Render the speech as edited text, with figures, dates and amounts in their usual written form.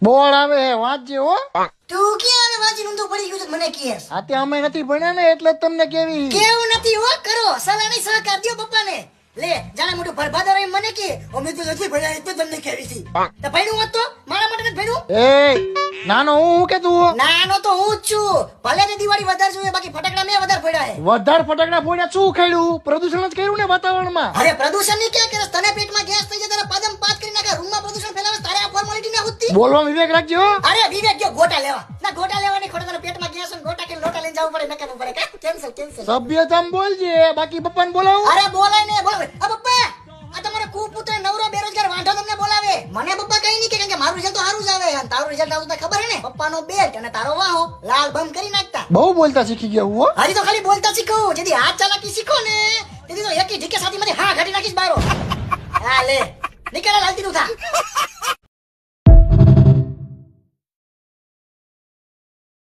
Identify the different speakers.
Speaker 1: Board આવે હે, વાંચજે હો.
Speaker 2: તું ક્યાં આવે વાંચી ઊંધું પડી ગયું છે મને કહેસ
Speaker 1: આ તે અમે નથી ભણ્યા ને એટલે જ તમને કેવી.
Speaker 2: કેવું નથી હો કરો સલાહ નહીં સહકાર દ્યો પપ્પાને લે જાણે મોટું ભરભાદર એમ મને કે અમે તો નથી ભણ્યા એટલે તમને કેવી છે તો ભણ્યું હોત તો મારા માટે નથી ભણ્યું
Speaker 1: એ નાનો હું કે તું
Speaker 2: નાનો તો હું જ છું ભલે તે દિવાળી વધારે જોઈએ બાકી ફટાકડા મેં વધારે ફોડ્યા હે
Speaker 1: વધારે ફટાકડા ફોડ્યા શું ખેડ્યું? પ્રદૂષણ જ કર્યું ને વાતાવરણમાં.
Speaker 2: અરે પ્રદૂષણ ની ક્યાં કરે તને પેટમાં ગેસ થઈ જાય તારા પાદમ પાત કરી નાખે રૂમમાં પ્રદૂષણ ફેલાવે તારે આ ફોર્માલિટી ના હોતી
Speaker 1: બોલવામાં વિવેક રાખજો હો.
Speaker 2: અરે વિવેક ગયો ગોટા લેવા ના ગોટા લેવાની ખોટા તારા પેટમાં ગેસ અને ગોટા કે લોટા લઈને જવું પડે નકામું પડે કા કેન્સલ કેન્સલ
Speaker 1: સભ્યતામ બોલજે, બાકી પપ્પાને બોલાવું.
Speaker 2: અરે બોલાય ને બોલાવે આ પપ્પા આ તમારો કુપુત્ર નવરો બેરોજગાર વાંઢો તમને બોલાવે મને પપ્પા કઈ નહીં કે કારણ કે મારું રિઝલ્ટ તો સારું જ આવે અને તારું રિઝલ્ટ આવતું ખબર હે ને પપ્પાનો બેટ અને તારો વાહો લાલ ભમ કરી નાખતા
Speaker 1: બહુ બોલતા શીખી ગયા હું હો.
Speaker 2: હજી તો ખાલી બોલતા શીખો જેથી હાથ ચાલાકી શીખો ને તેથી તો એકી ઢીકે સાથે માંથી હા ઘાટી નાખીશ બારો હા લે નીકળે લાલતી નું થા